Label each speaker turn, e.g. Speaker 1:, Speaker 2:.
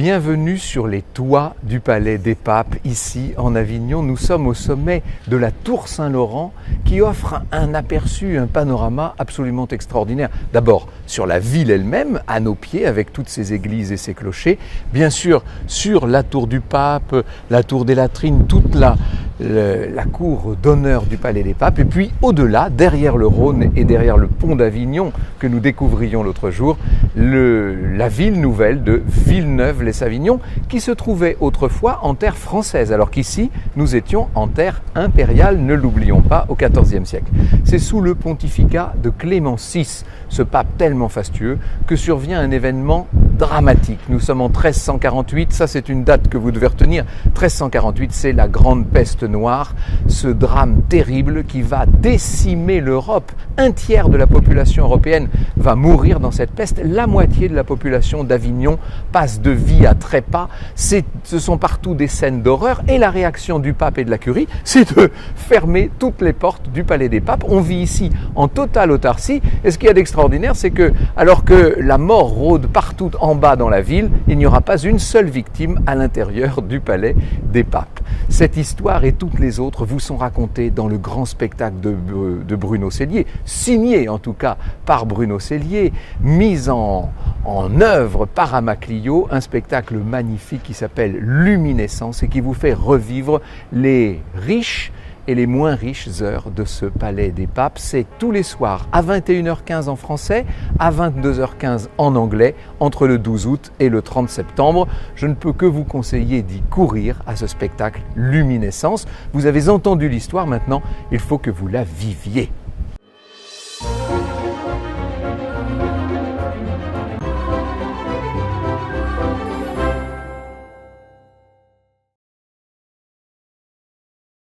Speaker 1: Bienvenue sur les toits du Palais des Papes, ici en Avignon. Nous sommes au sommet de la Tour Saint-Laurent qui offre un aperçu, un panorama absolument extraordinaire. D'abord sur la ville elle-même, à nos pieds, avec toutes ses églises et ses clochers. Bien sûr sur la Tour du Pape, la Tour des Latrines, toute la cour d'honneur du Palais des Papes. Et puis au-delà, derrière le Rhône et derrière le pont d'Avignon que nous découvrions l'autre jour, la ville nouvelle de Villeneuve-lès-Avignon qui se trouvait autrefois en terre française, alors qu'ici nous étions en terre impériale, ne l'oublions pas, au XIVe siècle. C'est sous le pontificat de Clément VI, ce pape tellement fastueux, que survient un événement dramatique. Nous sommes en 1348, ça c'est une date que vous devez retenir. 1348, c'est la grande peste noire, ce drame terrible qui va décimer l'Europe. Un tiers de la population européenne va mourir dans cette peste. La moitié de la population d'Avignon passe de vie à trépas. Ce sont partout des scènes d'horreur et la réaction du pape et de la curie, c'est de fermer toutes les portes du Palais des Papes. On vit ici en totale autarcie et ce qu'il y a d'extraordinaire, c'est que alors que la mort rôde partout en bas dans la ville, il n'y aura pas une seule victime à l'intérieur du Palais des Papes. Cette histoire et toutes les autres vous sont racontées dans le grand spectacle de Bruno Cellier, signé en tout cas par Bruno Cellier, mis en œuvre par Amaclio, un spectacle magnifique qui s'appelle Luminescence et qui vous fait revivre les riches et les moins riches heures de ce Palais des Papes. C'est tous les soirs à 21h15 en français, à 22h15 en anglais, entre le 12 août et le 30 septembre. Je ne peux que vous conseiller d'y courir à ce spectacle Luminescence. Vous avez entendu l'histoire, maintenant il faut que vous la viviez.